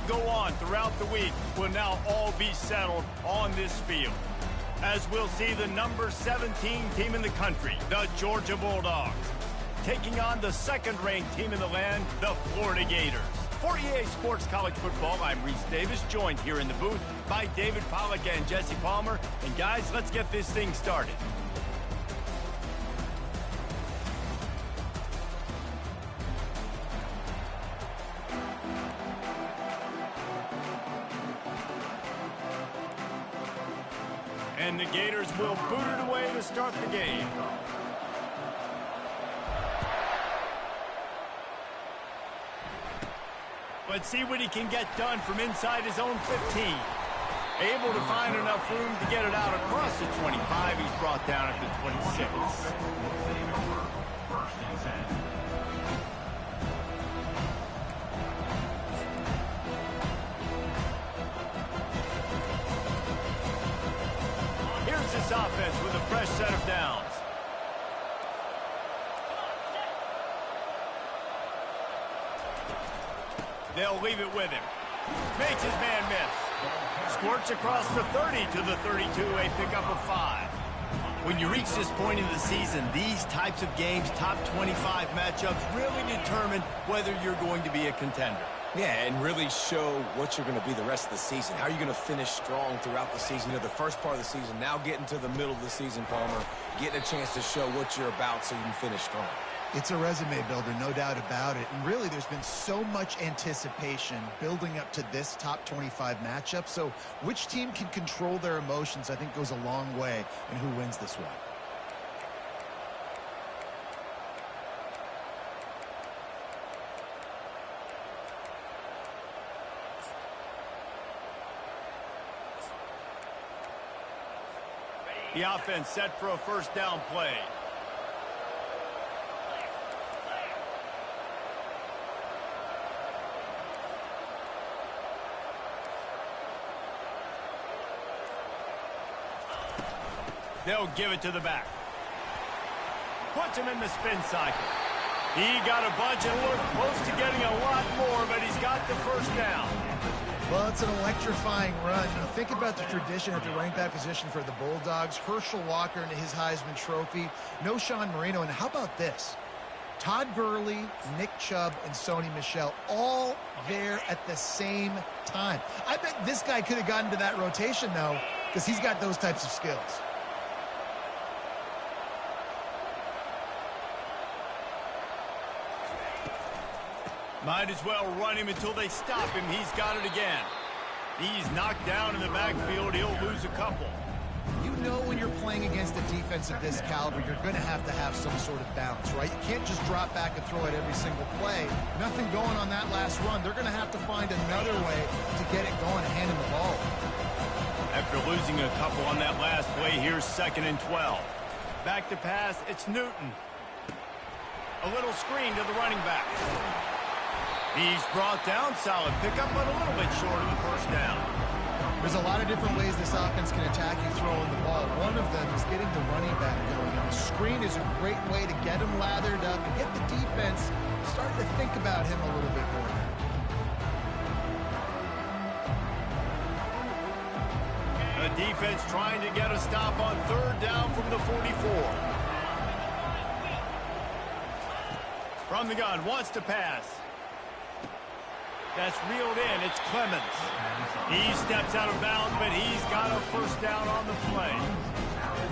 go on throughout the week will now all be settled on this field, as we'll see the number 17 team in the country, the Georgia Bulldogs, taking on the second-ranked team in the land, the Florida Gators. For EA Sports College Football, I'm Reese Davis, joined here in the booth by David Pollack and Jesse Palmer. And guys, let's get this thing started. And the Gators will boot it away to start the game. Let's see what he can get done from inside his own 15. Able to find enough room to get it out across the 25. He's brought down at the 26. Here's this offense with a fresh set of downs. They'll leave it with him. Makes his man miss. Squirts across the 30 to the 32, a pickup of 5. When you reach this point in the season, these types of games, top 25 matchups, really determine whether you're going to be a contender. Yeah, and really show what you're going to be the rest of the season. How are you going to finish strong throughout the season? You know, the first part of the season, now getting to the middle of the season, Palmer, getting a chance to show what you're about so you can finish strong. It's a resume builder, no doubt about it. And really, there's been so much anticipation building up to this top 25 matchup. So which team can control their emotions, I think, goes a long way in who wins this one. The offense set for a first down play. They'll give it to the back. Puts him in the spin cycle. He got a bunch and looked close to getting a lot more, but he's got the first down. Well, it's an electrifying run. You know, think about the tradition at the running back position for the Bulldogs. Herschel Walker into his Heisman Trophy. No Sean Marino. And how about this? Todd Gurley, Nick Chubb, and Sony Michel all there at the same time. I bet this guy could have gotten to that rotation, though, because he's got those types of skills. Might as well run him until they stop him. He's got it again. He's knocked down in the backfield. He'll lose a couple. You know when you're playing against a defense of this caliber, you're going to have some sort of balance, right? You can't just drop back and throw it every single play. Nothing going on that last run. They're going to have to find another way to get it going and hand him the ball. After losing a couple on that last play, here's 2nd and 12. Back to pass, it's Newton. A little screen to the running back. He's brought down, solid pickup, but a little bit short of the first down. There's a lot of different ways this offense can attack you throwing the ball. One of them is getting the running back going. And the screen is a great way to get him lathered up and get the defense starting to think about him a little bit more. The defense trying to get a stop on 3rd down from the 44. From the gun, wants to pass. That's reeled in. It's Clemens. He steps out of bounds, but he's got a first down on the play.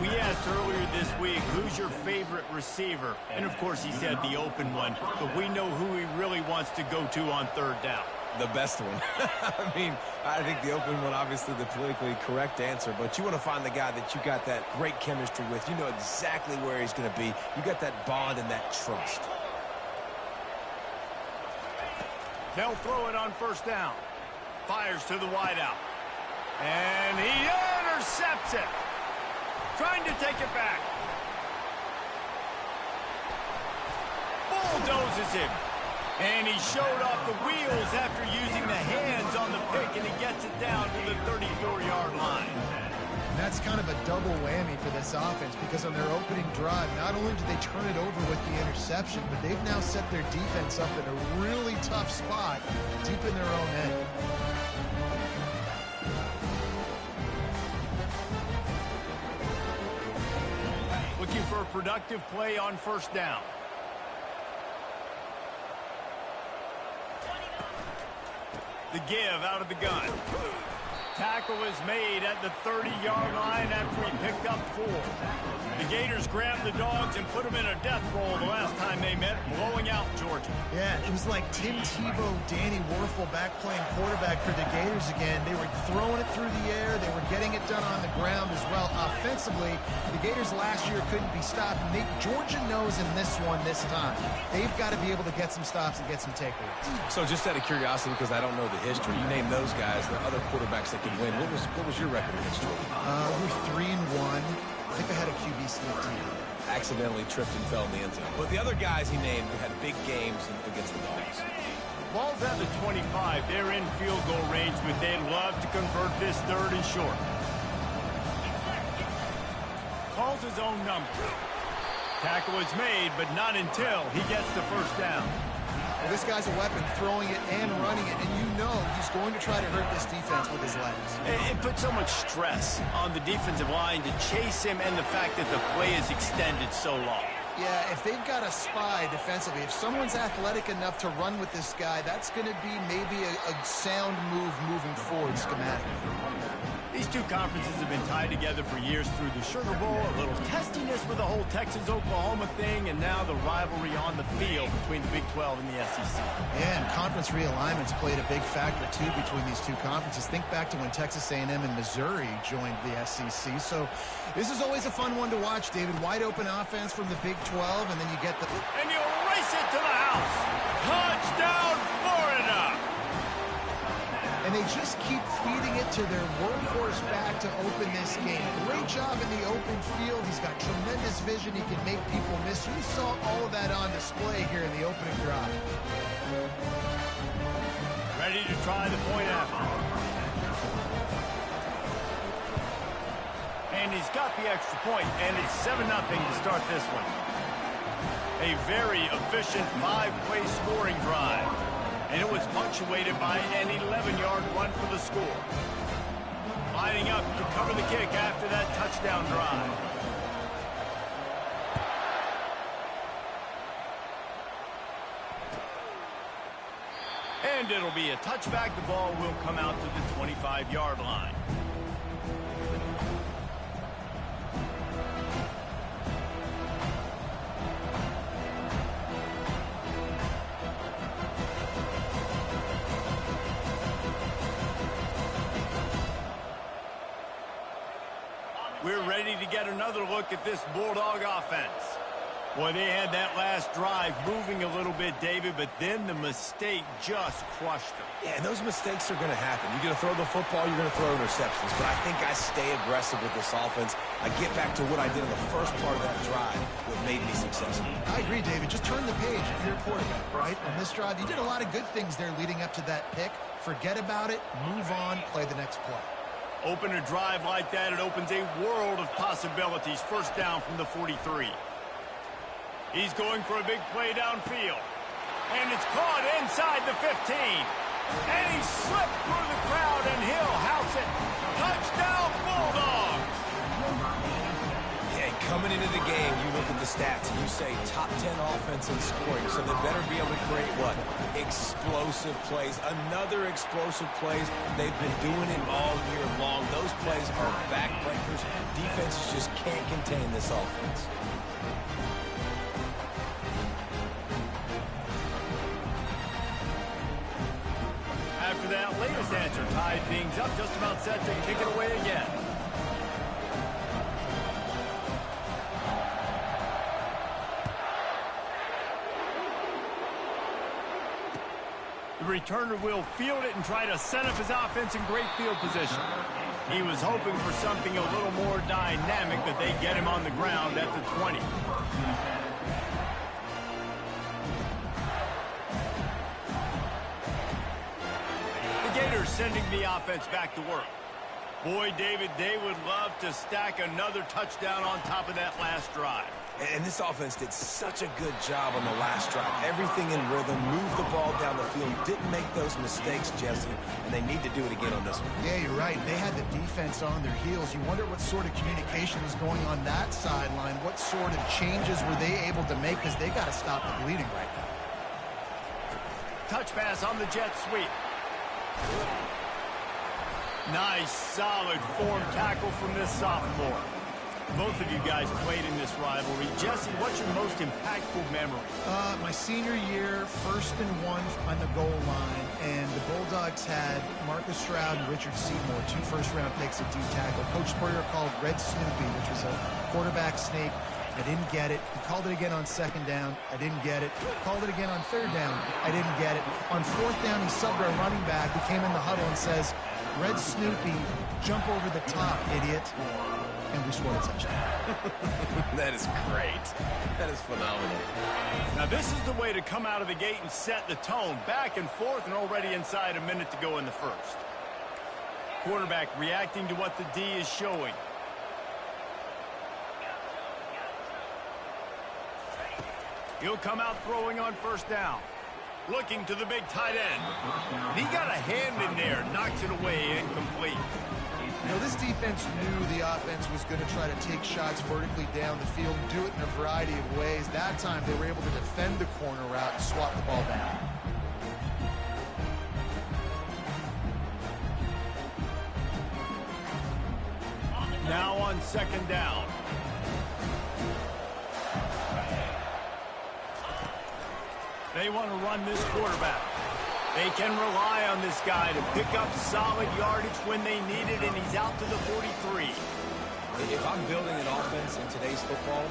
We asked earlier this week, who's your favorite receiver? And, of course, he said the open one. But we know who he really wants to go to on 3rd down. The best one. I mean, I think the open one, obviously the politically correct answer, but you want to find the guy that you got that great chemistry with. You know exactly where he's going to be. You got that bond and that trust. They'll throw it on 1st down. Fires to the wideout. And he intercepts it. Trying to take it back. Bulldozes him. And he showed off the wheels after using the hands on the pick, and he gets it down to the 34-yard line. And that's kind of a double whammy for this offense, because on their opening drive, not only did they turn it over with the interception, but they've now set their defense up in a really tough spot deep in their own end. a productive play on first down. The give out of the gun. Tackle is made at the 30-yard line after he picked up 4. The Gators grabbed the Dogs and put them in a death roll the last time they met, blowing out Georgia. Yeah, it was like Tim Tebow, Danny Werfel back playing quarterback for the Gators again. They were throwing it through the air. They were getting it done on the ground as well. Offensively, the Gators last year couldn't be stopped. Georgia knows in this one this time. They've got to be able to get some stops and get some takeaways. So just out of curiosity, because I don't know the history, you name those guys, the other quarterbacks that can win. What was your record against Georgia? We're 3-1. I think I had a QB sneak team. Accidentally tripped and fell in the end zone. But the other guys he named had big games against the Dogs. Ball's at the 25. They're in field goal range, but they'd love to convert this 3rd and short. Calls his own number. Tackle is made, but not until he gets the first down. Well, this guy's a weapon, throwing it and running it, and you know he's going to try to hurt this defense with his legs. It puts so much stress on the defensive line to chase him, and the fact that the play is extended so long. Yeah, if they've got a spy defensively, if someone's athletic enough to run with this guy, that's going to be maybe a sound move moving forward schematically. These two conferences have been tied together for years through the Sugar Bowl, a little testiness with the whole Texas-Oklahoma thing, and now the rivalry on the field between the Big 12 and the SEC. Yeah, and conference realignments played a big factor, too, between these two conferences. Think back to when Texas A&M and Missouri joined the SEC. So this is always a fun one to watch, David. Wide open offense from the Big 12, and then you get the... And you race it to the house. Touchdown, Florida! And they just keep feeding it to their workhorse back to open this game. Great job in the open field. He's got tremendous vision. He can make people miss. You saw all of that on display here in the opening drive. Ready to try the point after. And he's got the extra point, and it's 7-0 to start this one. A very efficient 5-play scoring drive. And it was punctuated by an 11-yard run for the score. Lining up to cover the kick after that touchdown drive. And it'll be a touchback. The ball will come out to the 25-yard line. We're ready to get another look at this Bulldog offense. Boy, they had that last drive moving a little bit, David, but then the mistake just crushed them. Yeah, and those mistakes are going to happen. You're going to throw the football, you're going to throw interceptions. But I think I stay aggressive with this offense. I get back to what I did in the first part of that drive that made me successful. I agree, David. Just turn the page if you're a quarterback, right? On this drive, you did a lot of good things there leading up to that pick. Forget about it, move on, play the next play. Open a drive like that, it opens a world of possibilities. First down from the 43. He's going for a big play downfield. And it's caught inside the 15. And he slipped through the crowd, and he'll house it. Touchdown, Bulldogs! Yeah, coming into the game, you look at the stats, and you say top 10 offense in scoring, so they better be able to create what? Explosive plays. Another explosive plays. They've been doing it all year long. Those plays are backbreakers. Defenses just can't contain this offense. After that latest answer tied things up, just about set to kick it away again. The returner will field it and try to set up his offense in great field position. He was hoping for something a little more dynamic, but they get him on the ground at the 20. Gators sending the offense back to work. Boy, David, they would love to stack another touchdown on top of that last drive. And this offense did such a good job on the last drive. Everything in rhythm, moved the ball down the field, didn't make those mistakes, Jesse, and they need to do it again on this one. Yeah, you're right. They had the defense on their heels. You wonder what sort of communication was going on that sideline. What sort of changes were they able to make, because they got to stop the bleeding right now. Touch pass on the jet sweep. Nice, solid form tackle from this sophomore. Both of you guys played in this rivalry. Jesse, what's your most impactful memory? My senior year, 1st and 1 on the goal line, and the Bulldogs had Marcus Stroud and Richard Seymour, 2 first-round picks at D-tackle. Coach Spurrier called Red Snoopy, which was a quarterback sneak. I didn't get it. He called it again on 2nd down. I didn't get it. Called it again on 3rd down. I didn't get it. On 4th down, he subbed our running back, who came in the huddle and says, "Red Snoopy, jump over the top, idiot." And we scored a touchdown. That is great. That is phenomenal. Now, this is the way to come out of the gate and set the tone. Back and forth, and already inside a minute to go in the first. Quarterback reacting to what the D is showing. He'll come out throwing on 1st down. Looking to the big tight end. And he got a hand in there, knocks it away, incomplete. You know, this defense knew the offense was going to try to take shots vertically down the field and do it in a variety of ways. That time, they were able to defend the corner route and swat the ball down. Now on 2nd down. They want to run this quarterback. They can rely on this guy to pick up solid yardage when they need it, and he's out to the 43. If I'm building an offense in today's football,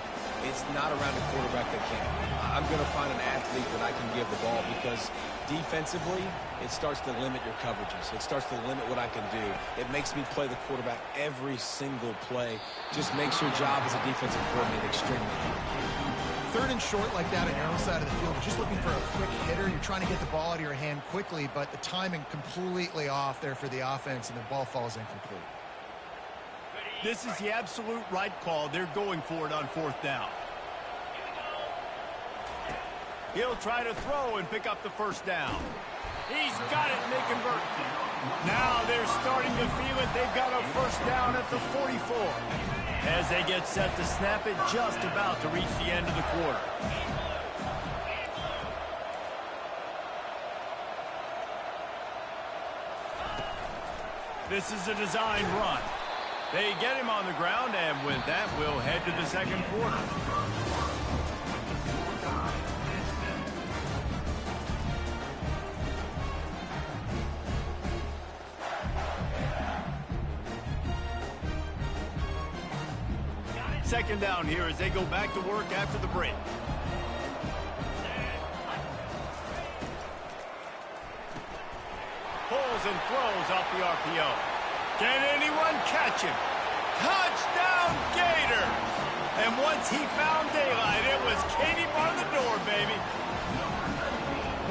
it's not around a quarterback that can. I'm going to find an athlete that I can give the ball, because defensively, it starts to limit your coverages. It starts to limit what I can do. It makes me play the quarterback every single play. Just makes your job as a defensive coordinator extremely hard. 3rd and short like that on your own side of the field, you're just looking for a quick hitter. You're trying to get the ball out of your hand quickly, but the timing completely off there for the offense, and the ball falls incomplete. This is the absolute right call. They're going for it on 4th down. He'll try to throw and pick up the 1st down. He's got it, and they convert. Now they're starting to feel it. They've got a 1st down at the 44. As they get set to snap it, just about to reach the end of the quarter. This is a designed run. They get him on the ground, and with that, we'll head to the 2nd quarter. Second down here as they go back to work after the break. Pulls and throws off the RPO. Can anyone catch him? Touchdown, Gator! And once he found daylight, it was Katie bar the door, baby.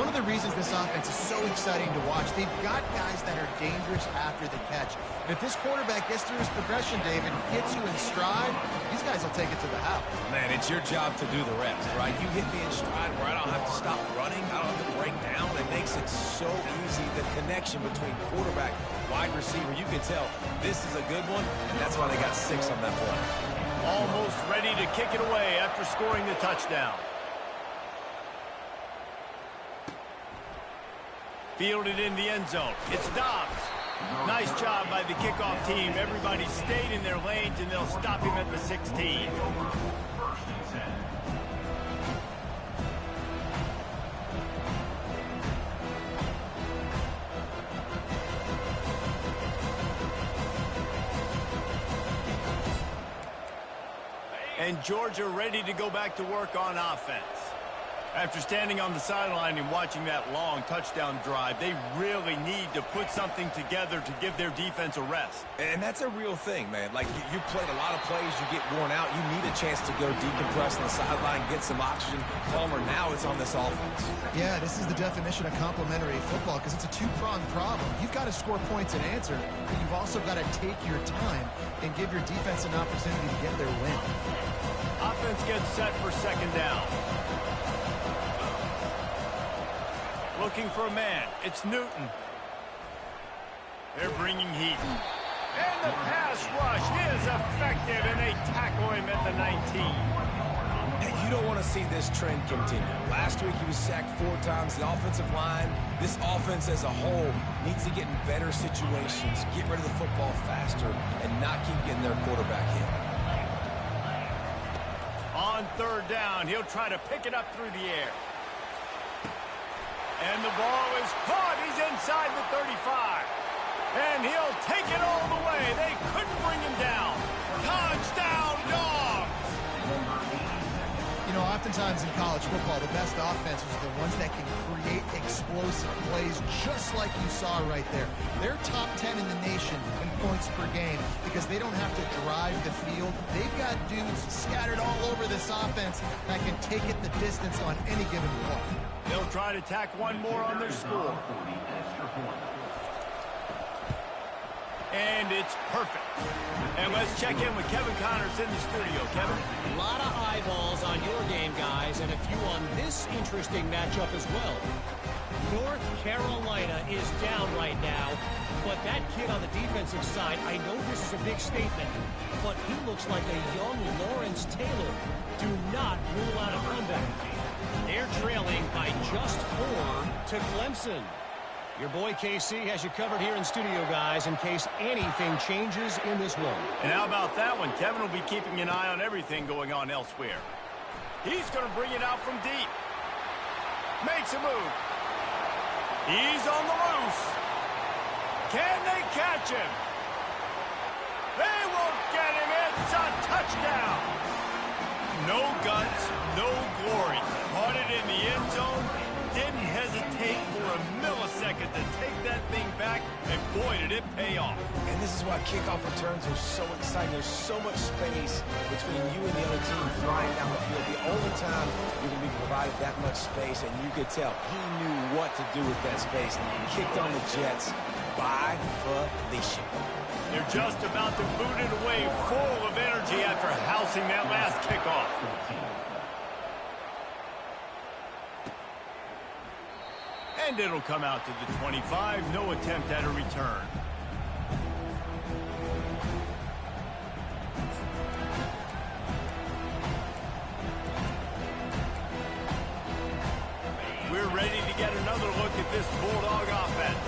One of the reasons this offense is so exciting to watch, they've got guys that are dangerous after the catch. And if this quarterback gets through his progression, David, hits you in stride, these guys will take it to the house. Man, it's your job to do the rest, right? You hit me in stride where I don't have to stop running. I don't have to break down. It makes it so easy. The connection between quarterback, wide receiver, you can tell this is a good one, and that's why they got 6 on that play. Almost ready to kick it away after scoring the touchdown. Fielded in the end zone. It's Dobbs. Nice job by the kickoff team. Everybody stayed in their lanes, and they'll stop him at the 16. And Georgia ready to go back to work on offense. After standing on the sideline and watching that long touchdown drive, they really need to put something together to give their defense a rest. And that's a real thing, man. Like, you played a lot of plays, you get worn out, you need a chance to go decompress on the sideline, get some oxygen. Palmer, now it's on this offense. Yeah, this is the definition of complementary football because it's a two-pronged problem. You've got to score points and answer, but you've also got to take your time and give your defense an opportunity to get their win. Offense gets set for second down. Looking for a man. It's Newton. They're bringing heat. And the pass rush is effective, and they tackle him at the 19. And you don't want to see this trend continue. Last week he was sacked 4 times. The offensive line, this offense as a whole, needs to get in better situations, get rid of the football faster, and not keep getting their quarterback hit. On third down, he'll try to pick it up through the air. And the ball is caught. He's inside the 35. And he'll take it all the way. They couldn't bring him down. Touchdown, Dogs! You know, oftentimes in college football, the best offenses are the ones that can create explosive plays just like you saw right there. They're top 10 in the nation in points per game because they don't have to drive the field. They've got dudes scattered all over this offense that can take it the distance on any given play. They'll try to tack one more on their score. And it's perfect. And let's check in with Kevin Connors in the studio. Kevin? A lot of eyeballs on your game, guys, and a few on this interesting matchup as well. North Carolina is down right now, but that kid on the defensive side, I know this is a big statement, but he looks like a young Lawrence Taylor. Do not rule out a comeback. They're trailing by just 4 to Clemson. Your boy KC has you covered here in studio, guys, in case anything changes in this one. And how about that one? Kevin will be keeping an eye on everything going on elsewhere. He's going to bring it out from deep. Makes a move. He's on the loose. Can they catch him? They won't get him. It's a touchdown. No guts, no glory. Caught it in the end zone. Didn't hesitate for a millisecond to take that thing back, and boy, did it pay off. And this is why kickoff returns are so exciting. There's so much space between you and the other team flying down the field. The only time you're going to be provided that much space, and you could tell he knew what to do with that space. Kicked on the Jets by Felicia. They're just about to boot it away, full of energy after housing that last kickoff. And it'll come out to the 25. No attempt at a return. We're ready to get another look at this Bulldog offense.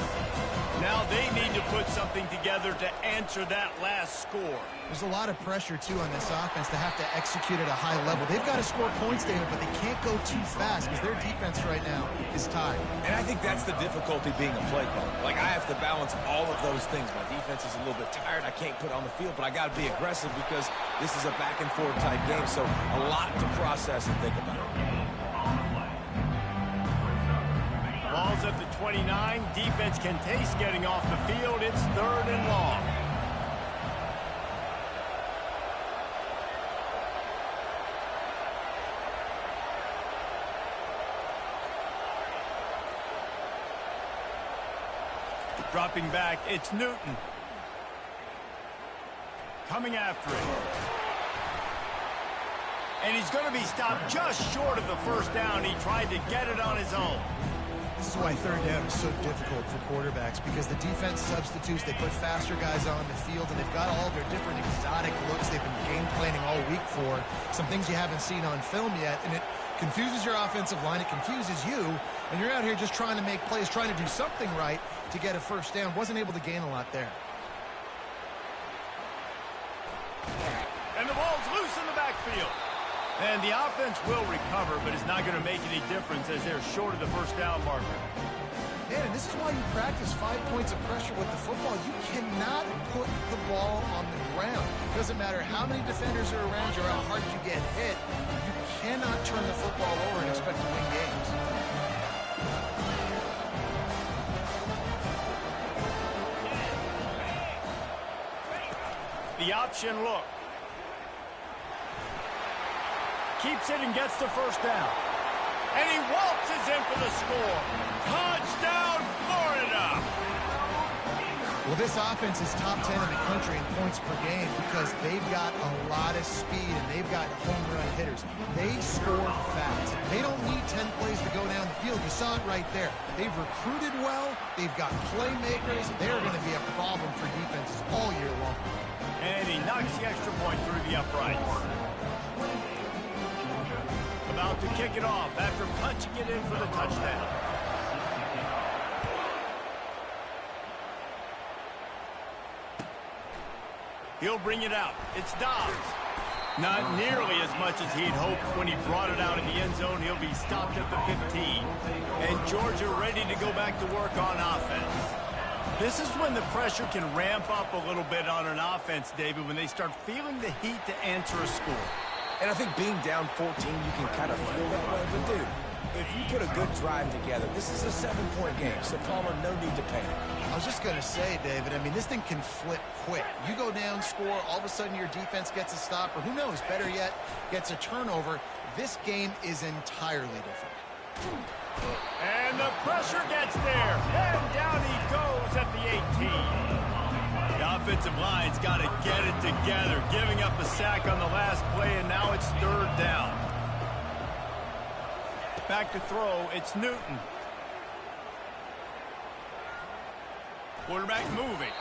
Now they need to put something together to answer that last score. There's a lot of pressure, too, on this offense to have to execute at a high level. They've got to score points, David, but they can't go too fast because their defense right now is tired. And I think that's the difficulty being a play caller. Like, I have to balance all of those things. My defense is a little bit tired. I can't put it on the field, but I got to be aggressive because this is a back-and-forth type game, so a lot to process and think about. Ball's at the 29. Defense can taste getting off the field. It's 3rd and long. Dropping back, it's Newton. Coming after him. And he's going to be stopped just short of the first down. He tried to get it on his own. This is why 3rd down is so difficult for quarterbacks because the defense substitutes. They put faster guys on the field, and they've got all their different exotic looks they've been game planning all week for. Some things you haven't seen on film yet, and it confuses your offensive line. It confuses you, and you're out here just trying to make plays, trying to do something right to get a first down. Wasn't able to gain a lot there. And the ball's loose in the backfield. And the offense will recover, but it's not going to make any difference as they're short of the first down marker. can, and this is why you practice 5 points of pressure with the football. You cannot put the ball on the ground. Doesn't matter how many defenders are around you or how hard you get hit. You cannot turn the football over and expect to win games. The option look. Keeps it and gets the first down. And he waltzes in for the score. Touchdown, Florida! Well, this offense is top 10 in the country in points per game because they've got a lot of speed and they've got home run hitters. They score fast. They don't need 10 plays to go down the field. You saw it right there. They've recruited well. They've got playmakers. They're going to be a problem for defenses all year long. And he knocks the extra point through the uprights. About to kick it off after punching it in for the touchdown. He'll bring it out. It's Dobbs. Not nearly as much as he'd hoped when he brought it out in the end zone. He'll be stopped at the 15. And Georgia ready to go back to work on offense. This is when the pressure can ramp up a little bit on an offense, David, when they start feeling the heat to answer a score. And I think being down 14, you can kind of feel that way. But, dude, if you put a good drive together, this is a 7-point game. So, Palmer, no need to panic. I was just going to say, David, I mean, this thing can flip quick. You go down, score, all of a sudden your defense gets a stop, or who knows, better yet, gets a turnover. This game is entirely different. And the pressure gets there. And down he goes at the 18. The offensive line's got to get it together, giving up a sack on the last play, and now it's third down. Back to throw, it's Newton. Quarterback moving.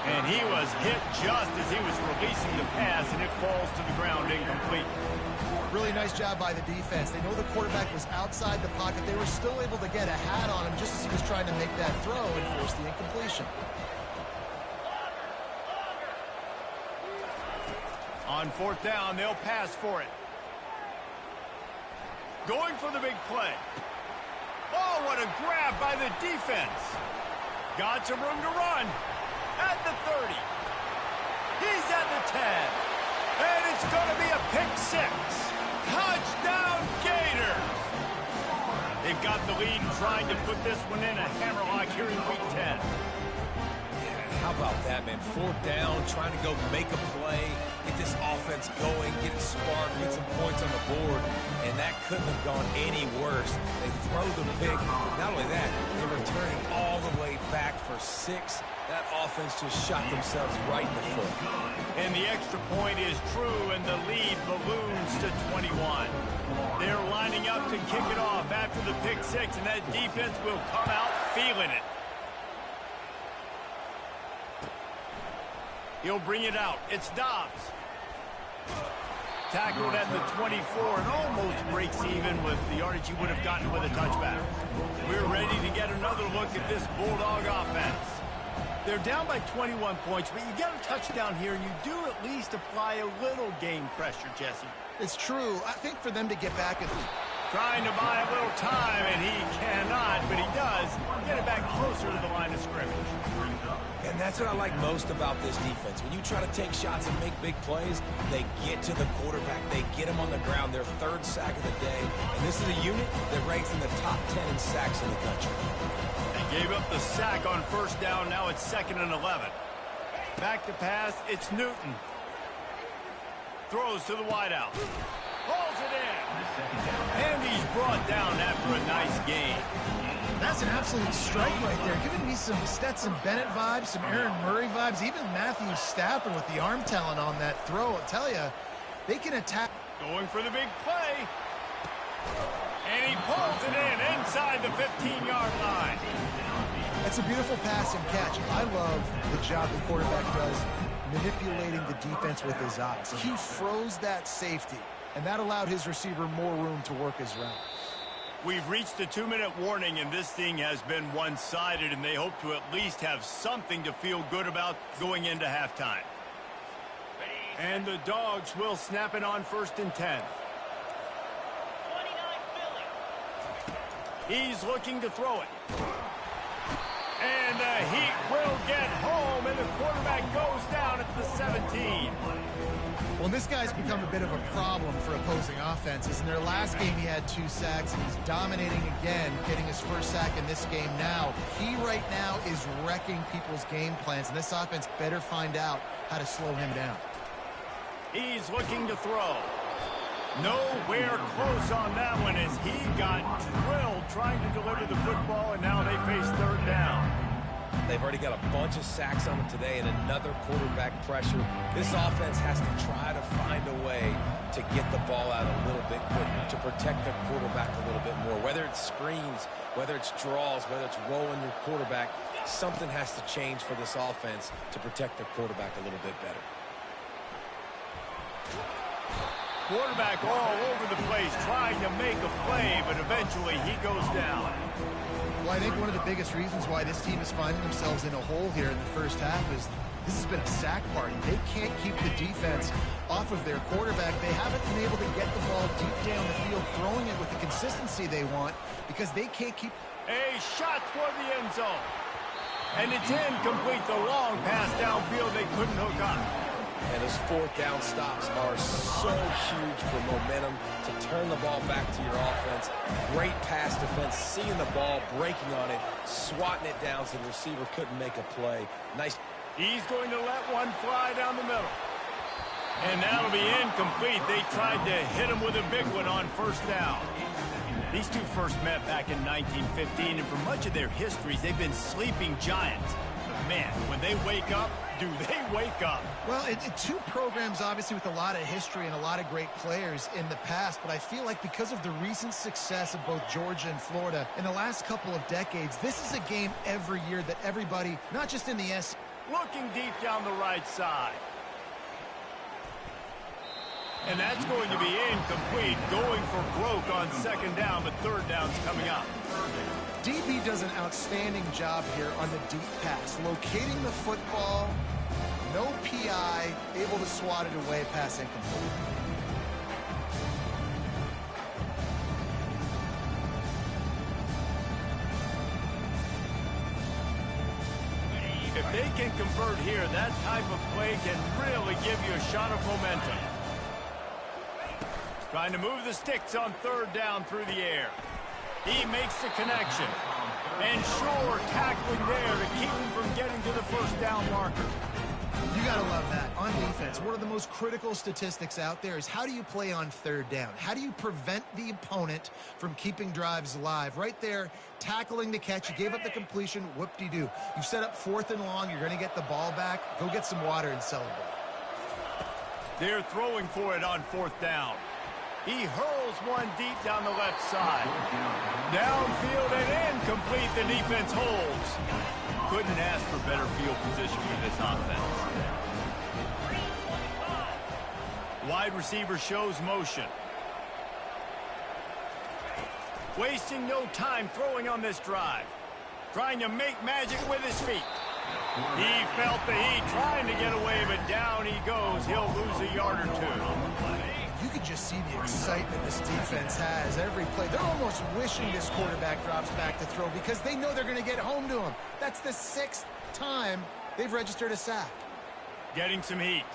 And he was hit just as he was releasing the pass, and it falls to the ground incomplete. Really nice job by the defense. They know the quarterback was outside the pocket. They were still able to get a hat on him just as he was trying to make that throw and force the incompletion. On fourth down, they'll pass for it. Going for the big play. Oh, what a grab by the defense. Got some room to run. At the 30. He's at the 10. And it's going to be a pick six. Touchdown, Gators. They've got the lead and trying to put this one in a hammerlock here in week 10. How about that, man? Fourth down, trying to go make a play, get this offense going, get it sparked, get some points on the board, and that couldn't have gone any worse. They throw the pick. Not only that, they're returning all the way back for 6. That offense just shot themselves right in the foot. And the extra point is true, and the lead balloons to 21. They're lining up to kick it off after the pick six, and that defense will come out feeling it. He'll bring it out. It's Dobbs. Tackled at the 24 and almost breaks even with the yardage he would have gotten with a touchback. We're ready to get another look at this Bulldog offense. They're down by 21 points, but you get a touchdown here, and you do at least apply a little game pressure, Jesse. It's true. I think for them to get back and trying to buy a little time, and he cannot, but he does get it back closer to the line of scrimmage. And that's what I like most about this defense. When you try to take shots and make big plays, they get to the quarterback. They get him on the ground, their third sack of the day. And this is a unit that ranks in the top 10 in sacks in the country. They gave up the sack on first down. Now it's 2nd and 11. Back to pass. It's Newton. Throws to the wideout. Pulls it in. And he's brought down after a nice gain. that's an absolute strike right there. Giving me some Stetson Bennett vibes, some Aaron Murray vibes, even Matthew Stafford with the arm talent on that throw. I'll tell you, they can attack. Going for the big play. And he pulls it in inside the 15-yard line. That's a beautiful pass and catch. I love the job the quarterback does manipulating the defense with his eyes. He froze that safety, and that allowed his receiver more room to work his route. We've reached the 2-minute warning, and this thing has been one-sided, and they hope to at least have something to feel good about going into halftime. And the Dogs will snap it on 1st and 10. He's looking to throw it. And the Heat will get home, and the quarterback goes down at the 17. Well, this guy's become a bit of a problem for opposing offenses. In their last game, he had 2 sacks, and he's dominating again, getting his first sack in this game now. He right now is wrecking people's game plans, and this offense better find out how to slow him down. He's looking to throw. Nowhere close on that one as he got drilled trying to deliver the football, and now they face third down. They've already got a bunch of sacks on them today and another quarterback pressure. This offense has to try to find a way to get the ball out a little bit quicker, to protect the quarterback a little bit more. Whether it's screens, whether it's draws, whether it's rolling your quarterback, something has to change for this offense to protect the quarterback a little bit better. Quarterback all over the place trying to make a play, but eventually he goes down. Well, I think one of the biggest reasons why this team is finding themselves in a hole here in the first half is this has been a sack party. They can't keep the defense off of their quarterback. They haven't been able to get the ball deep down the field, throwing it with the consistency they want because they can't keep... A shot toward the end zone. And it's incomplete. The long pass downfield they couldn't hook up. And those 4th down stops are so huge for momentum to turn the ball back to your offense. Great pass defense, seeing the ball, breaking on it, swatting it down so the receiver couldn't make a play. Nice. He's going to let one fly down the middle. And that'll be incomplete. They tried to hit him with a big one on first down. These two first met back in 1915, and for much of their histories, they've been sleeping giants. But man, when they wake up, do they wake up? Well, two programs obviously with a lot of history and a lot of great players in the past, but I feel like because of the recent success of both Georgia and Florida in the last couple of decades, this is a game every year that everybody, not just in the SEC. Looking deep down the right side. And that's going to be incomplete, going for broke on second down, but third down's coming up. DB does an outstanding job here on the deep pass, locating the football, no PI, able to swat it away, pass incomplete. If they can convert here, that type of play can really give you a shot of momentum. Trying to move the sticks on third down through the air. He makes the connection. And sure, tackling there to keep him from getting to the first down marker. You got to love that. On defense, one of the most critical statistics out there is how do you play on third down? How do you prevent the opponent from keeping drives alive? Right there, tackling the catch. You gave up the completion. Whoop-de-doo. You've set up 4th and long. You're going to get the ball back. Go get some water and celebrate. They're throwing for it on 4th down. He hurls one deep down the left side. Downfield and incomplete. The defense holds. Couldn't ask for better field position for this offense. Wide receiver shows motion. Wasting no time throwing on this drive. Trying to make magic with his feet. He felt the heat trying to get away, but down he goes. He'll lose a yard or two. You can just see the excitement this defense has every play. They're almost wishing this quarterback drops back to throw because they know they're going to get home to him. That's the 6th time they've registered a sack. Getting some heat.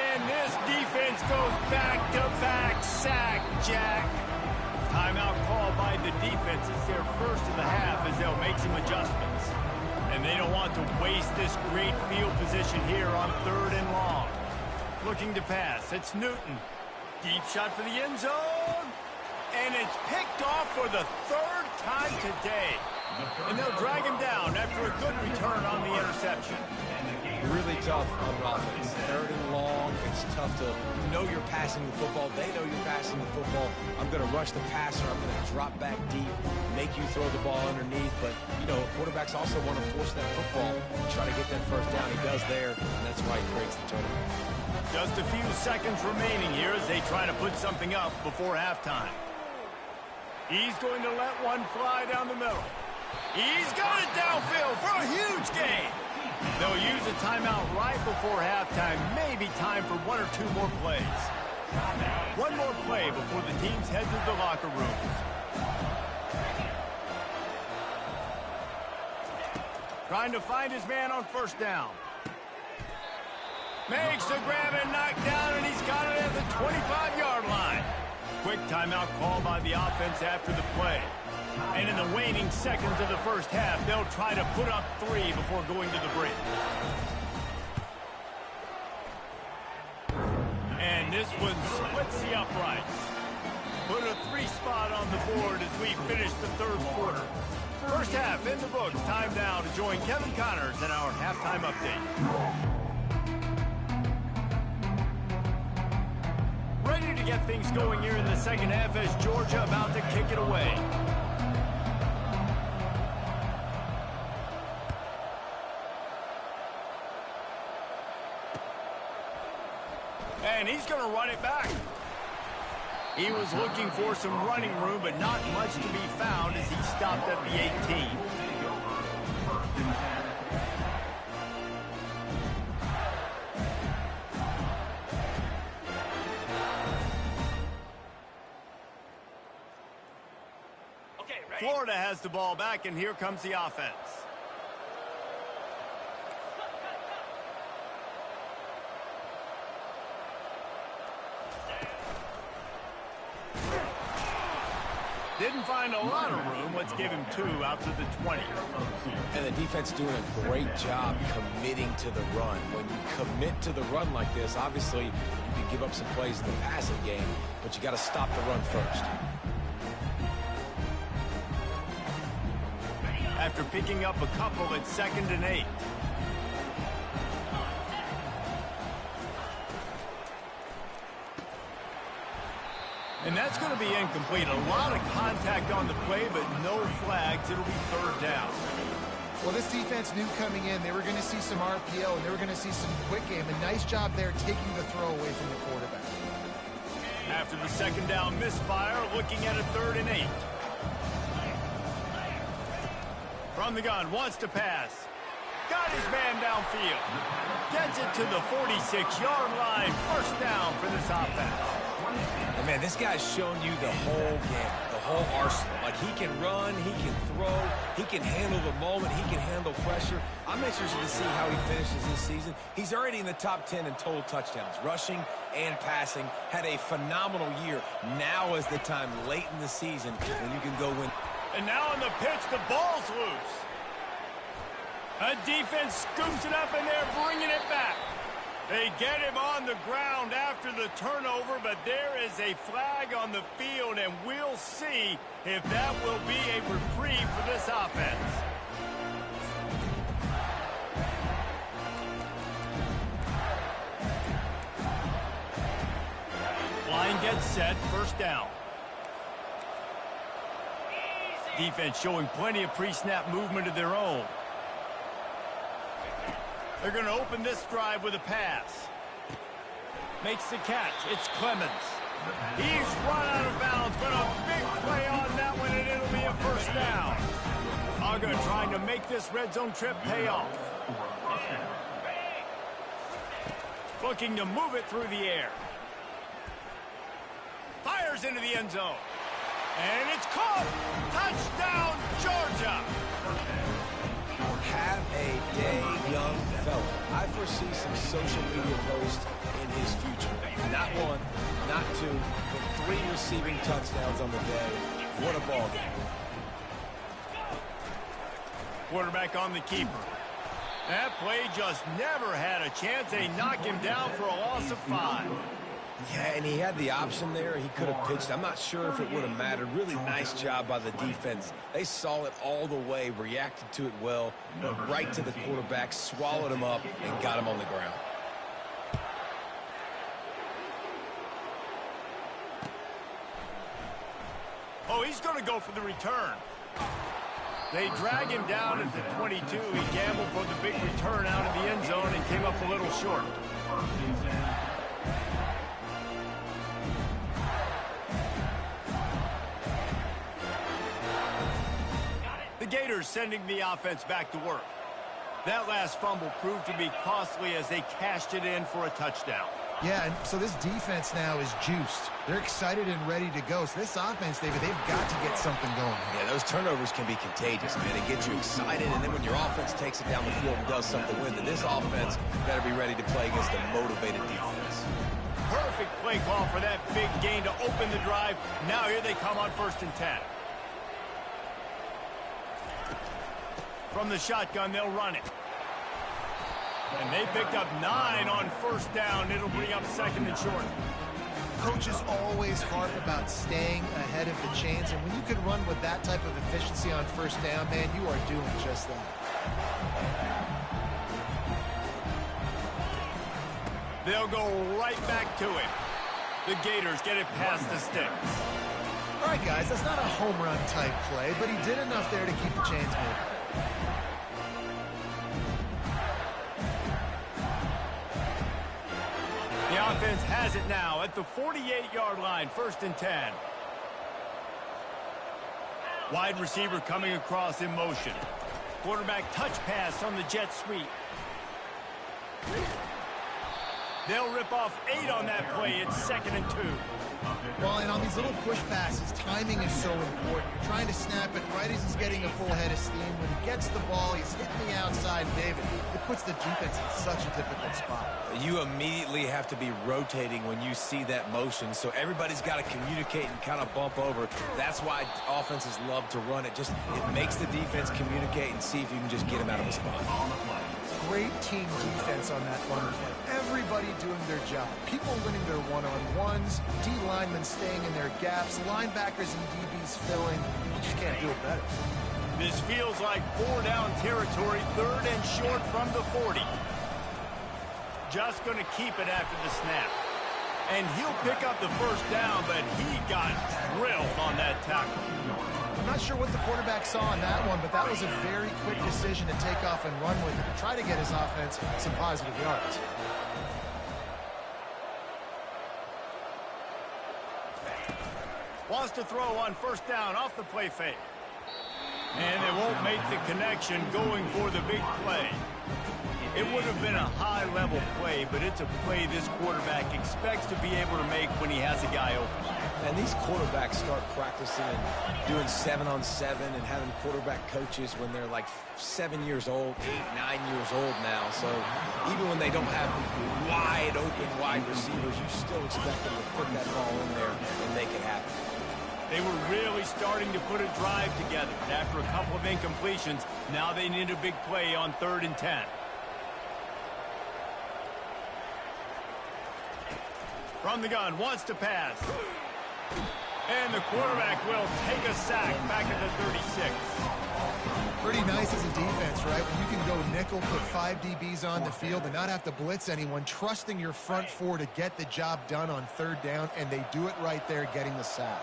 And this defense goes back-to-back sack, Jack. Timeout called by the defense. It's their first of the half as they'll make some adjustments. And they don't want to waste this great field position here on 3rd and long. Looking to pass. It's Newton. Deep shot for the end zone. And it's picked off for the 3rd time today. And they'll drag him down after a good return on the interception. Really tough on offense. 3rd and long. It's tough to know you're passing the football. They know you're passing the football. I'm going to rush the passer. I'm going to drop back deep, make you throw the ball underneath. But, you know, quarterbacks also want to force that football and try to get that first down. He does there, and that's why he creates the turnover. Just a few seconds remaining here as they try to put something up before halftime. He's going to let one fly down the middle. He's got it downfield for a huge gain. They'll use a timeout right before halftime. Maybe time for 1 or 2 more plays. One more play before the teams head to the locker rooms. Trying to find his man on first down. Makes the grab and knock down, and he's got it at the 25-yard line. Quick timeout call by the offense after the play. And in the waning seconds of the first half, they'll try to put up 3 before going to the break. And this one splits the uprights. Put a 3 spot on the board as we finish the third quarter. First half in the books. Time now to join Kevin Connors in our halftime update. Ready to get things going here in the second half as Georgia about to kick it away. And he's going to run it back. He was looking for some running room, but not much to be found as he stopped at the 18. Florida has the ball back, and here comes the offense. Didn't find a lot of room. Let's give him 2 out to the 20. And the defense doing a great job committing to the run. When you commit to the run like this, obviously you can give up some plays in the passing game, but you got to stop the run first. After picking up a couple, it's 2nd and 8. And that's going to be incomplete. A lot of contact on the play, but no flags. It'll be 3rd down. Well, this defense knew coming in they were going to see some RPO, and they were going to see some quick game. A nice job there taking the throw away from the quarterback. After the 2nd down misfire, looking at a 3rd and 8. From the gun, wants to pass. Got his man downfield. Gets it to the 46-yard line. First down for this offense. And man, this guy's shown you the whole game, the whole arsenal. Like, he can run, he can throw, he can handle the moment, he can handle pressure. I'm interested to see how he finishes this season. He's already in the top 10 in total touchdowns, rushing and passing. Had a phenomenal year. Now is the time late in the season when you can go win. And now on the pitch, the ball's loose. A defense scoops it up, and they're bringing it back. They get him on the ground after the turnover, but there is a flag on the field, and we'll see if that will be a reprieve for this offense. Line gets set, first down. Defense showing plenty of pre-snap movement of their own. They're going to open this drive with a pass. Makes the catch. It's Clemens. He's run out of bounds, but a big play on that one, and it'll be a first down. Uga trying to make this red zone trip pay off. Looking to move it through the air. Fires into the end zone. And it's caught. Touchdown, Georgia. Have a day, young fella. I foresee some social media posts in his future. Not 1, not 2, but 3 receiving touchdowns on the day. What a ball game. Quarterback on the keeper. That play just never had a chance. They knock him down for a loss of 5. Yeah, and he had the option there. He could have pitched. I'm not sure if it would have mattered. Really nice job by the defense. They saw it all the way, reacted to it well, went right to the quarterback, swallowed him up, and got him on the ground. Oh, he's going to go for the return. They drag him down at the 22. He gambled for the big return out of the end zone and came up a little short. The Gators sending the offense back to work. That last fumble proved to be costly as they cashed it in for a touchdown. Yeah, and so this defense now is juiced. They're excited and ready to go. So this offense, David, they've got to get something going. Yeah, those turnovers can be contagious, man. It gets you excited, and then when your offense takes it down the field and does something with it, this offense better be ready to play against a motivated defense. Perfect play call for that big gain to open the drive. Now here they come on 1st and 10. From the shotgun, they'll run it. And they picked up 9 on 1st down. It'll bring up 2nd and short. Coaches always harp about staying ahead of the chains, and when you can run with that type of efficiency on 1st down, man, you are doing just that. They'll go right back to it. The Gators get it past the sticks. All right, guys, that's not a home run type play, but he did enough there to keep the chains moving. The offense has it now at the 48-yard line, 1st and 10. Wide receiver coming across in motion. Quarterback touch pass on the jet sweep. They'll rip off 8 on that play. It's 2nd and 2. Well, and on these little push passes, timing is so important. You're trying to snap it right as he's getting a full head of steam. When he gets the ball, he's hitting the outside. David, it puts the defense in such a difficult spot. You immediately have to be rotating when you see that motion, so everybody's got to communicate and kind of bump over. That's why offenses love to run it. It makes the defense communicate and see if you can just get him out of the spot. Great team defense on that run play. Everybody doing their job. People winning their one-on-ones, D linemen staying in their gaps, linebackers and DBs filling. You just can't do it better. This feels like 4-down territory, 3rd and short from the 40. Just going to keep it after the snap. And he'll pick up the 1st down, but he got drilled on that tackle. I'm not sure what the quarterback saw on that one, but that was a very quick decision to take off and run with it to try to get his offense some positive yards. Wants to throw on 1st down off the play fake. And they won't make the connection going for the big play. It would have been a high-level play, but it's a play this quarterback expects to be able to make when he has a guy open. And these quarterbacks start practicing and doing 7-on-7 and having quarterback coaches when they're like 7 years old, 8, 9 years old now. So even when they don't have wide open wide receivers, you still expect them to put that ball in there and make it happen. They were really starting to put a drive together. After a couple of incompletions, now they need a big play on 3rd and 10. From the gun, wants to pass. And the quarterback will take a sack back at the 36. Pretty nice as a defense, right? When you can go nickel, put 5 DBs on the field and not have to blitz anyone, trusting your front 4 to get the job done on 3rd down, and they do it right there, getting the sack.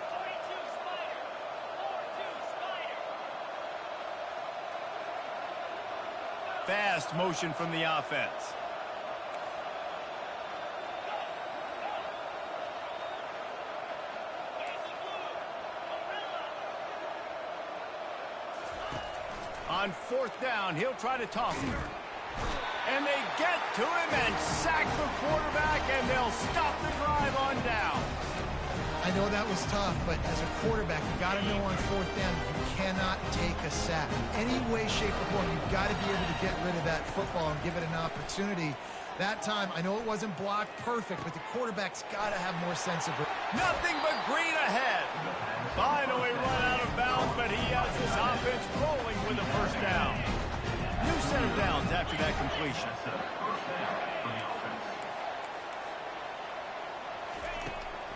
Fast motion from the offense. On 4th down, he'll try to toss him. And they get to him and sack the quarterback, and they'll stop the drive on down. I know that was tough, but as a quarterback, you got to know on 4th down, you cannot take a sack. Any way, shape, or form, you've got to be able to get rid of that football and give it an opportunity. That time, I know it wasn't blocked perfect, but the quarterback's got to have more sense of it. Nothing but green ahead. Finally run out of bounds, but he has his offense rolling with a 1st down. New set of downs after that completion.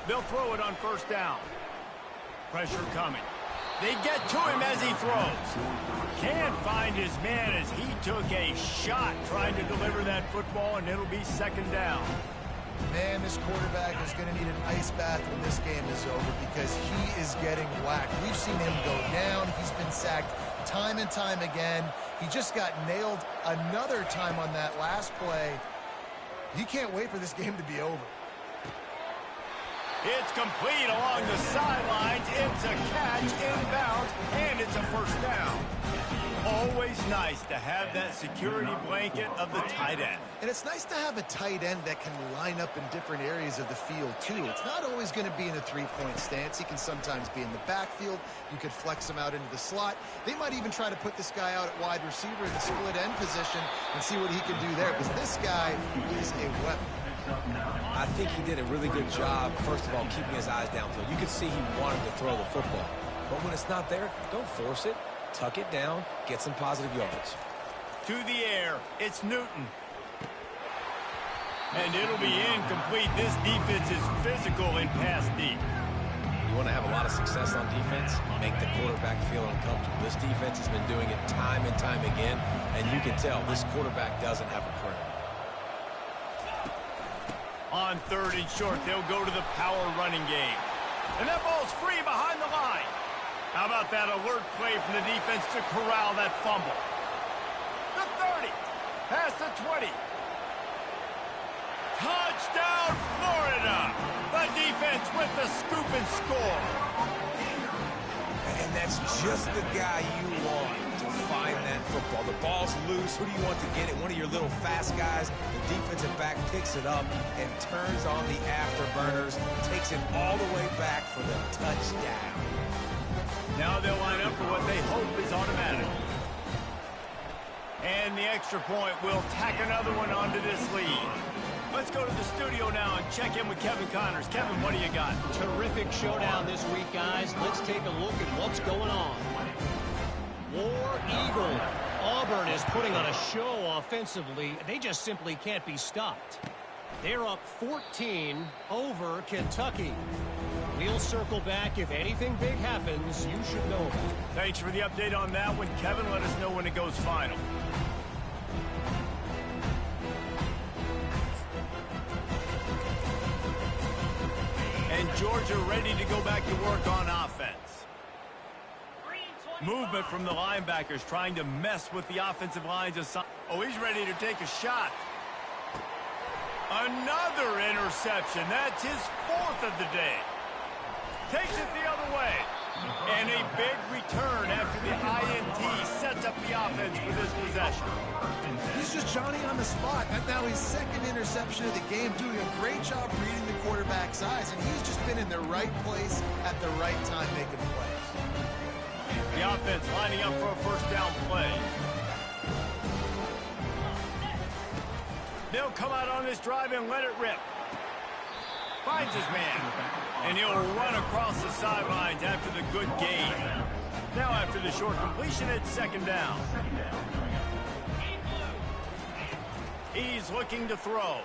They'll throw it on 1st down. Pressure coming. They get to him as he throws. Can't find his man as he took a shot trying to deliver that football, and it'll be 2nd down. Man, this quarterback is going to need an ice bath when this game is over because he is getting whacked. We've seen him go down. He's been sacked time and time again. He just got nailed another time on that last play. He can't wait for this game to be over. It's complete along the sidelines. It's a catch inbounds, and it's a 1st down. Always nice to have that security blanket of the tight end. And it's nice to have a tight end that can line up in different areas of the field, too. It's not always going to be in a three-point stance. He can sometimes be in the backfield. You could flex him out into the slot. They might even try to put this guy out at wide receiver in the split end position and see what he can do there, because this guy is a weapon. I think he did a really good job, first of all, keeping his eyes downfield. You could see he wanted to throw the football. But when it's not there, don't force it. Tuck it down, get some positive yards. To the air, it's Newton. And it'll be incomplete. This defense is physical and pass deep. You want to have a lot of success on defense? Make the quarterback feel uncomfortable. This defense has been doing it time and time again, and you can tell this quarterback doesn't have a prayer. On 3rd and short, they'll go to the power running game. And that ball's free behind the line. How about that alert play from the defense to corral that fumble? The 30, past the 20. Touchdown, Florida! The defense with the scoop and score. And that's just the guy you want to find that football. The ball's loose. Who do you want to get it? One of your little fast guys. The defensive back picks it up and turns on the afterburners, takes it all the way back for the touchdown. Now they'll line up for what they hope is automatic. And the extra point will tack another one onto this lead. Let's go to the studio now and check in with Kevin Connors. Kevin, what do you got? Terrific showdown this week, guys. Let's take a look at what's going on. War Eagle. Auburn is putting on a show offensively. They just simply can't be stopped. They're up 14 over Kentucky. We'll circle back. If anything big happens, you should know about it. Thanks for the update on that one, Kevin. Let us know when it goes final. And Georgia ready to go back to work on offense. Movement from the linebackers trying to mess with the offensive lines. Oh, he's ready to take a shot. Another interception. That's his 4th of the day. Takes it the other way. And a big return after the INT sets up the offense for this possession. He's just Johnny on the spot. That's now his 2nd interception of the game, doing a great job reading the quarterback's eyes, and he's just been in the right place at the right time making plays. The offense lining up for a first down play. They'll come out on this drive and let it rip. Finds his man. And he'll run across the sidelines after the good gain. Now after the short completion, it's 2nd down. He's looking to throw.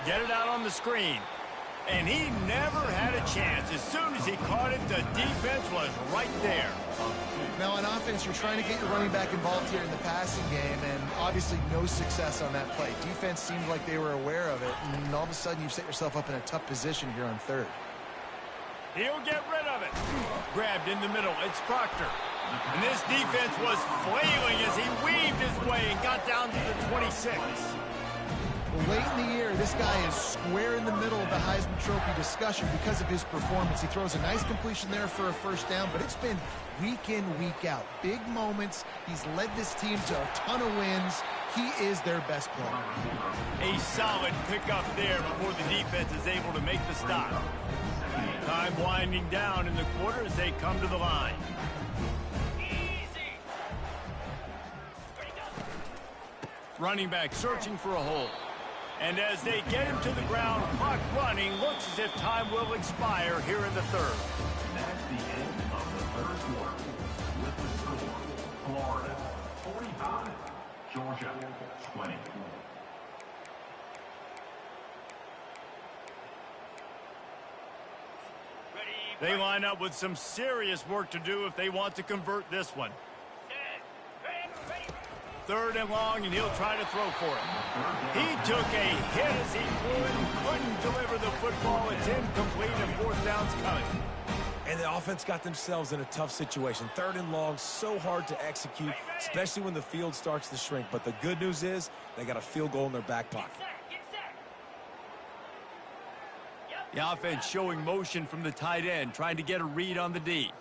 Get it out on the screen. And he never had a chance. As soon as he caught it, the defense was right there. Now on offense, you're trying to get your running back involved here in the passing game, and obviously no success on that play. Defense seemed like they were aware of it, and all of a sudden you've set yourself up in a tough position here on 3rd. He'll get rid of it. Grabbed in the middle. It's Proctor. And this defense was flailing as he weaved his way and got down to the 26. Late in the year, this guy is square in the middle of the Heisman Trophy discussion because of his performance. He throws a nice completion there for a first down, but it's been week in, week out. Big moments. He's led this team to a ton of wins. He is their best player. A solid pickup there before the defense is able to make the stop. Time winding down in the quarter as they come to the line. Running back searching for a hole. And as they get him to the ground, clock running, looks as if time will expire here in the 3rd. That's the end of the 3rd quarter. With the score, Florida 45, Georgia 20. They line up with some serious work to do if they want to convert this one. 3rd and long, and he'll try to throw for it. He took a hit as he flew and couldn't deliver the football. It's incomplete, and 4th down's coming. And the offense got themselves in a tough situation. 3rd and long, so hard to execute, especially when the field starts to shrink. But the good news is they got a field goal in their back pocket. The offense showing motion from the tight end, trying to get a read on the D.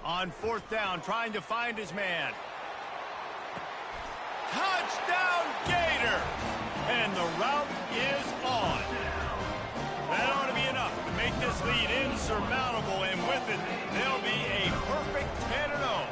On fourth down, trying to find his man. Touchdown, Gator! And the route is on. That ought to be enough to make this lead insurmountable, and with it, they'll be a perfect 10-0.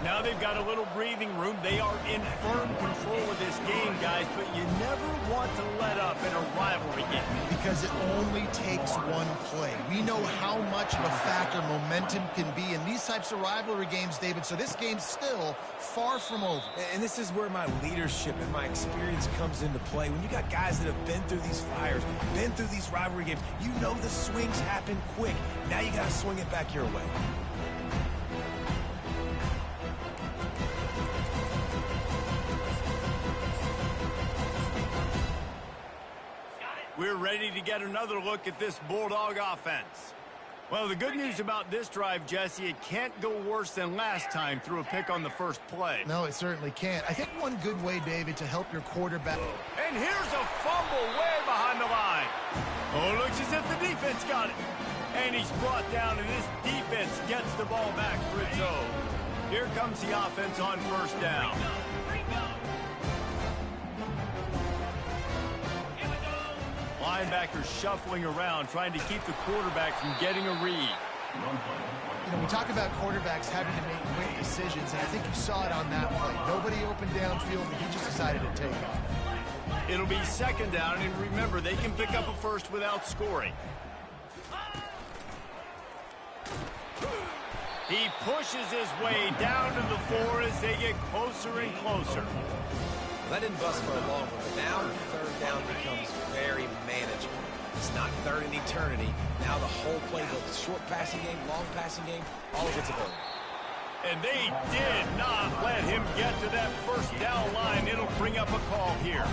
Now they've got a little breathing room. They are in firm control of this game, guys, but you never want to let up in a rivalry game. Because it only takes one play. We know how much of a factor momentum can be in these types of rivalry games, David, so this game's still far from over. And this is where my leadership and my experience comes into play. When you got guys that have been through these fires, been through these rivalry games, you know the swings happen quick. Now you got to swing it back your way. We're ready to get another look at this Bulldog offense. Well, the good news about this drive, Jesse, it can't go worse than last time through a pick on the first play. No, it certainly can't. I think one good way, David, to help your quarterback. And here's a fumble way behind the line. Oh, it looks as if the defense got it. And he's brought down, and this defense gets the ball back for its own. Here comes the offense on first down. Linebackers shuffling around, trying to keep the quarterback from getting a read. You know, we talk about quarterbacks having to make quick decisions, and I think you saw it on that play. Nobody opened downfield, and he just decided to take off. It'll be second down, and remember, they can pick up a first without scoring. He pushes his way down to the floor as they get closer and closer. That didn't bust for a long one, but now third down becomes very manageable. It's not third in eternity. Now the whole playbook, short passing game, long passing game, all of it's available. And they did not let him get to that first down line. It'll bring up a call here.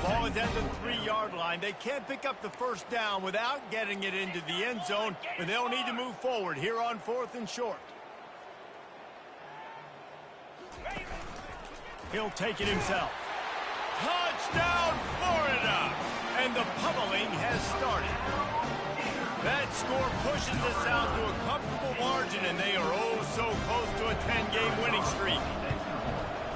Ball is at the 3-yard line. They can't pick up the first down without getting it into the end zone, but they'll need to move forward here on 4th and short. He'll take it himself. Touchdown, Florida! And the pummeling has started. That score pushes us out to a comfortable margin, and they are oh so close to a 10-game winning streak.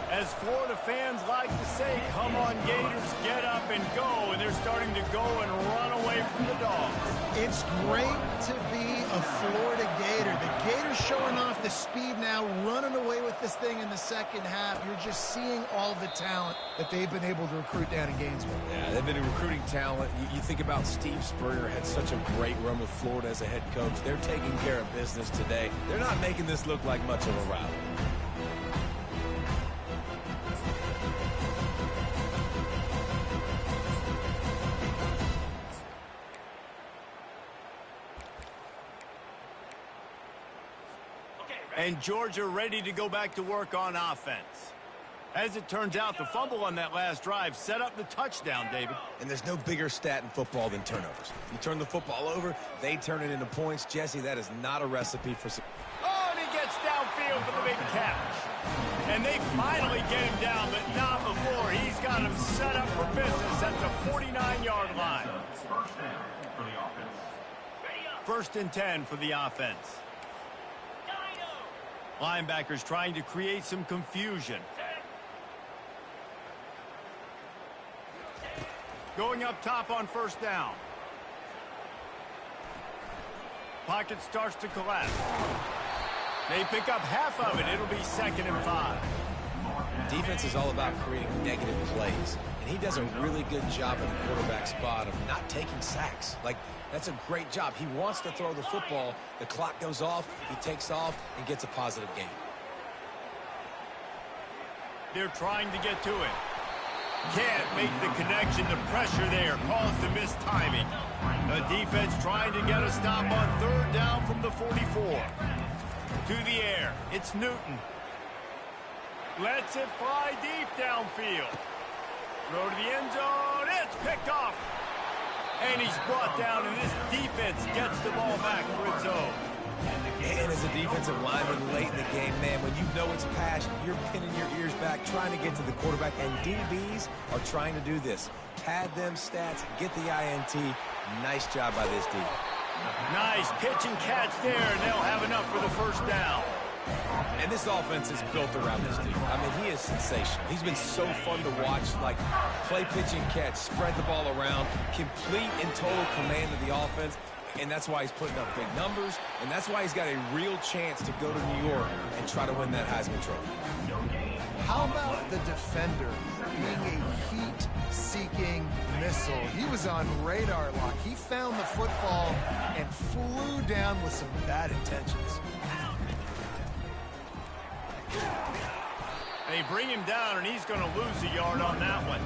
As Florida fans like to say, come on Gators, get up and go, and they're starting to go and run away from the Dogs. It's great to be a Florida Gator. The Gators showing off the speed now, running away with this thing in the second half. You're just seeing all the talent that they've been able to recruit down in Gainesville. Yeah, they've been recruiting talent. You think about Steve Spurrier, had such a great run with Florida as a head coach. They're taking care of business today. They're not making this look like much of a rivalry. And Georgia ready to go back to work on offense. As it turns out, the fumble on that last drive set up the touchdown, David. And there's no bigger stat in football than turnovers. If you turn the football over, they turn it into points. Jesse, that is not a recipe for success. Oh, and he gets downfield for the big catch. And they finally get him down, but not before. He's got him set up for business at the 49-yard line. First and 10 for the offense. Linebackers trying to create some confusion. Going up top on first down. Pocket starts to collapse. They pick up half of it. It'll be 2nd and 5. Defense is all about creating negative plays, and he does a really good job in the quarterback spot of not taking sacks. Like, that's a great job. He wants to throw the football. The clock goes off. He takes off and gets a positive gain. They're trying to get to it. Can't make the connection. The pressure there caused the missed timing. The defense trying to get a stop on third down from the 44. To the air. It's Newton. Lets it fly deep downfield. Throw to the end zone. It's picked off. And he's brought down, and this defense gets the ball back for its own. And as a defensive lineman late in the game, man, when you know it's pass, you're pinning your ears back, trying to get to the quarterback, and DBs are trying to do this. Pad them stats, get the INT. Nice job by this D. Nice pitch and catch there, and they'll have enough for the first down. And this offense is built around this dude. I mean, he is sensational. He's been so fun to watch, like play, pitch, and catch, spread the ball around, complete and total command of the offense. And that's why he's putting up big numbers, and that's why he's got a real chance to go to New York and try to win that Heisman Trophy. How about the defender being a heat-seeking missile? He was on radar lock. He found the football and flew down with some bad intentions. They bring him down, and he's going to lose a yard on that one.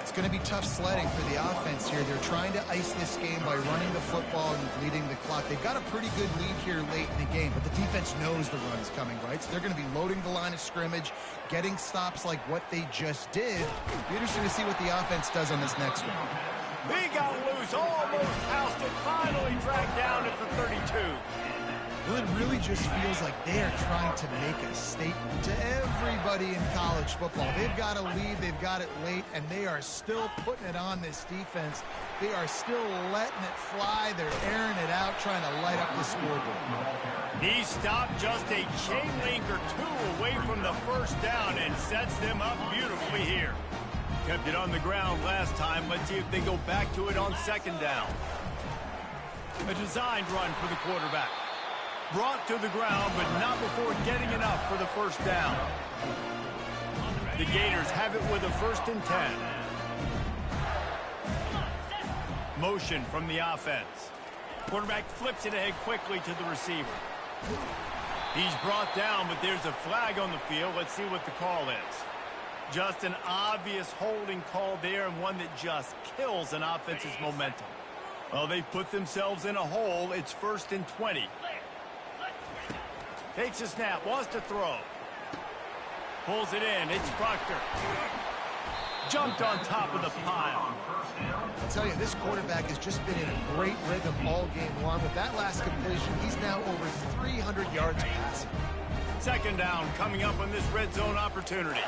It's going to be tough sledding for the offense here. They're trying to ice this game by running the football and bleeding the clock. They've got a pretty good lead here late in the game, but the defense knows the run's coming, right? So they're going to be loading the line of scrimmage, getting stops like what they just did. Be interesting to see what the offense does on this next one. He got loose, almost housed it, finally dragged down at the 32. Well, it really just feels like they are trying to make a statement to everybody in college football. They've got a lead, they've got it late, and they are still putting it on this defense. They are still letting it fly. They're airing it out, trying to light up the scoreboard. He stopped just a chain link or two away from the first down and sets them up beautifully here. Kept it on the ground last time. Let's see if they go back to it on second down. A designed run for the quarterback. Brought to the ground, but not before getting enough for the first down. The Gators have it with a 1st and 10. Motion from the offense. Quarterback flips it ahead quickly to the receiver. He's brought down, but there's a flag on the field. Let's see what the call is. Just an obvious holding call there, and one that just kills an offense's momentum. Well, they've put themselves in a hole. It's 1st and 20. Takes a snap, wants to throw. Pulls it in, it's Proctor. Jumped on top of the pile. I'll tell you, this quarterback has just been in a great rhythm all game long. With that last completion, he's now over 300 yards passing. Second down coming up on this red zone opportunity.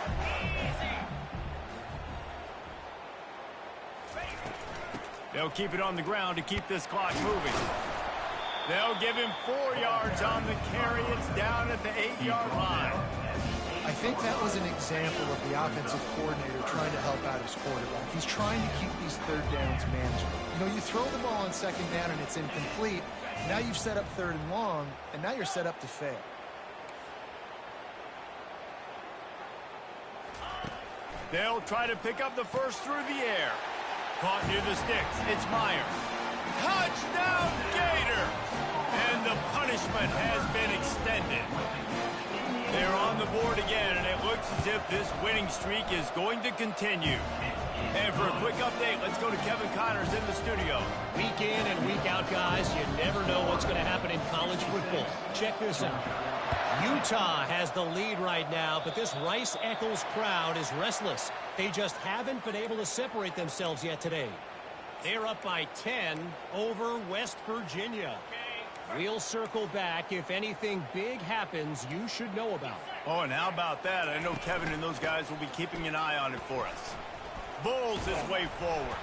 They'll keep it on the ground to keep this clock moving. They'll give him 4 yards on the carry. It's down at the 8-yard line. I think that was an example of the offensive coordinator trying to help out his quarterback. He's trying to keep these third downs manageable. You know, you throw the ball on second down and it's incomplete. Now you've set up 3rd and long, and now you're set up to fail. They'll try to pick up the first through the air. Caught near the sticks. It's Meyer. Touchdown, Gator! And the punishment has been extended. They're on the board again, and it looks as if this winning streak is going to continue. And for a quick update, let's go to Kevin Connors in the studio. Week in and week out, guys, you never know what's going to happen in college football. Check this out. Utah has the lead right now, but this Rice-Eccles crowd is restless. They just haven't been able to separate themselves yet today. They're up by 10 over West Virginia. We'll circle back. If anything big happens, you should know about it. Oh, and how about that? I know Kevin and those guys will be keeping an eye on it for us. Bulls his way forward.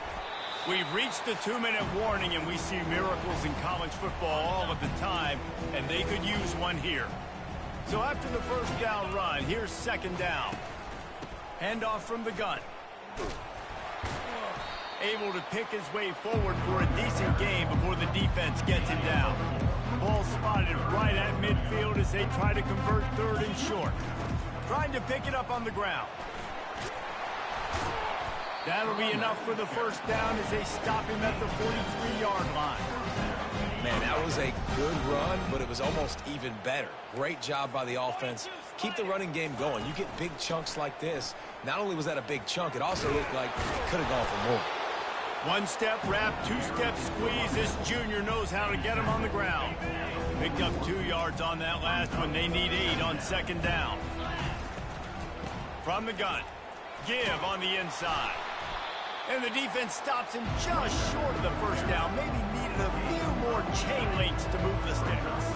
We've reached the 2-minute warning, and we see miracles in college football all of the time, and they could use one here. So after the first down run, here's second down. Handoff from the gun. Able to pick his way forward for a decent game before the defense gets him down. Ball spotted right at midfield as they try to convert 3rd and short. Trying to pick it up on the ground. That'll be enough for the first down as they stop him at the 43-yard line. Man, that was a good run, but it was almost even better. Great job by the offense. Keep the running game going. You get big chunks like this. Not only was that a big chunk, it also looked like it could have gone for more. One-step wrap, two-step squeeze. This junior knows how to get him on the ground. Picked up 2 yards on that last one. They need 8 on second down. From the gun. Give on the inside. And the defense stops him just short of the first down. Maybe needed a few more chain links to move the sticks.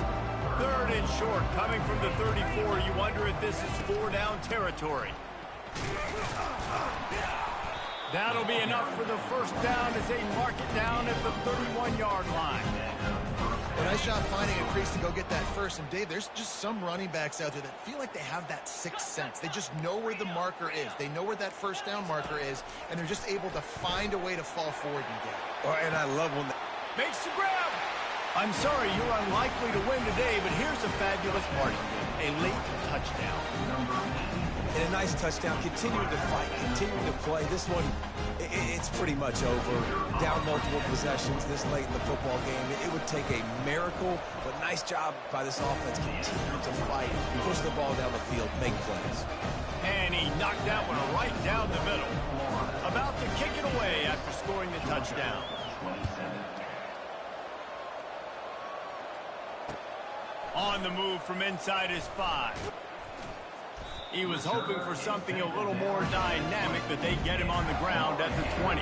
3rd and short coming from the 34. You wonder if this is 4-down territory. That'll be enough for the first down as they mark it down at the 31-yard line. Well, nice job finding a crease to go get that first. And, Dave, there's just some running backs out there that feel like they have that sixth sense. They just know where the marker is. They know where that first down marker is, and they're just able to find a way to fall forward and get it. Oh, and I love when Makes the grab. I'm sorry you're unlikely to win today, but here's a fabulous party. A late touchdown. and a nice touchdown, continuing to fight, continuing to play. This one, it's pretty much over. Down multiple possessions this late in the football game. It would take a miracle, but nice job by this offense continuing to fight, push the ball down the field, make plays. And he knocked that one right down the middle. About to kick it away after scoring the touchdown. On the move from inside his 5. He was hoping for something a little more dynamic, but they get him on the ground at the 20.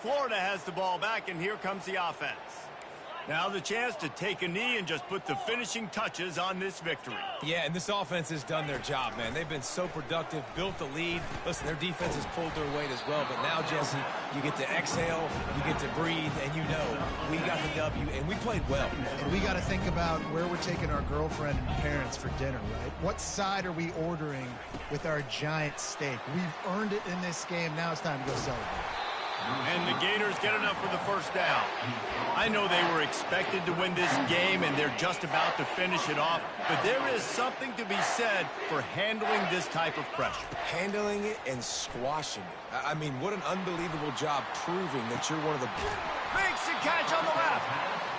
Florida has the ball back, and here comes the offense. Now the chance to take a knee and just put the finishing touches on this victory. Yeah, and this offense has done their job, man. They've been so productive, built the lead. Listen, their defense has pulled their weight as well. But now, Jesse, you get to exhale, you get to breathe, and you know we got the W, and we played well. And we got to think about where we're taking our girlfriend and parents for dinner, right? What side are we ordering with our giant steak? We've earned it in this game. Now it's time to go celebrate. And the Gators get enough for the first down. I know they were expected to win this game, and they're just about to finish it off, but there is something to be said for handling this type of pressure. Handling it and squashing it. I mean, what an unbelievable job proving that you're one of the... Makes the catch on the left.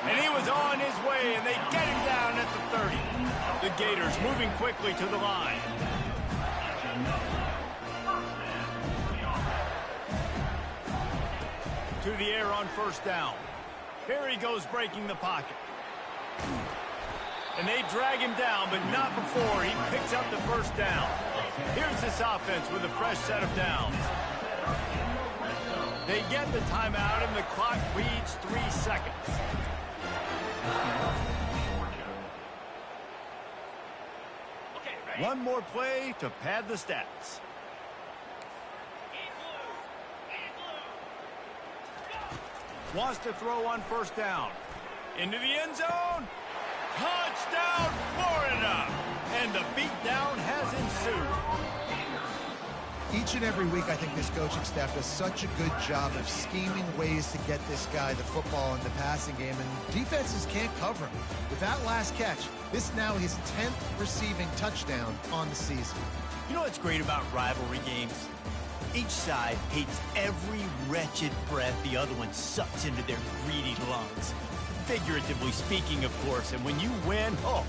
And he was on his way, and they get him down at the 30. The Gators moving quickly to the line. To the air on first down. Here he goes breaking the pocket. And they drag him down, but not before he picks up the first down. Here's this offense with a fresh set of downs. They get the timeout, and the clock reads 3 seconds. One more play to pad the stats. Wants to throw on first down. Into the end zone. Touchdown, Florida! And the beatdown has ensued. Each and every week, I think this coaching staff does such a good job of scheming ways to get this guy the football in the passing game, and defenses can't cover him. With that last catch, this now his 10th receiving touchdown on the season. You know what's great about rivalry games? Each side hates every wretched breath the other one sucks into their greedy lungs. Figuratively speaking, of course, and when you win, oh,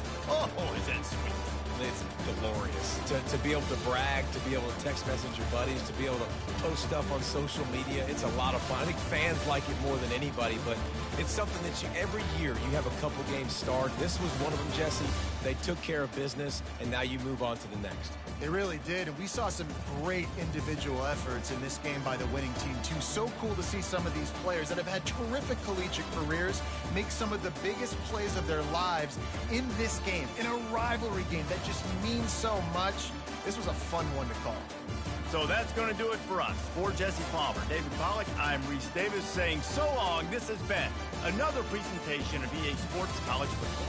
is that sweet. It's glorious. To be able to brag, to be able to text message your buddies, to be able to post stuff on social media, it's a lot of fun. I think fans like it more than anybody, but it's something that every year you have a couple games start. This was one of them, Jesse. They took care of business, and now you move on to the next. They really did, and we saw some great individual efforts in this game by the winning team, too. So cool to see some of these players that have had terrific collegiate careers make some of the biggest plays of their lives in this game, in a rivalry game that just means so much. This was a fun one to call. So that's going to do it for us. For Jesse Palmer, David Pollack, I'm Reese Davis saying so long. This has been another presentation of EA Sports College Football.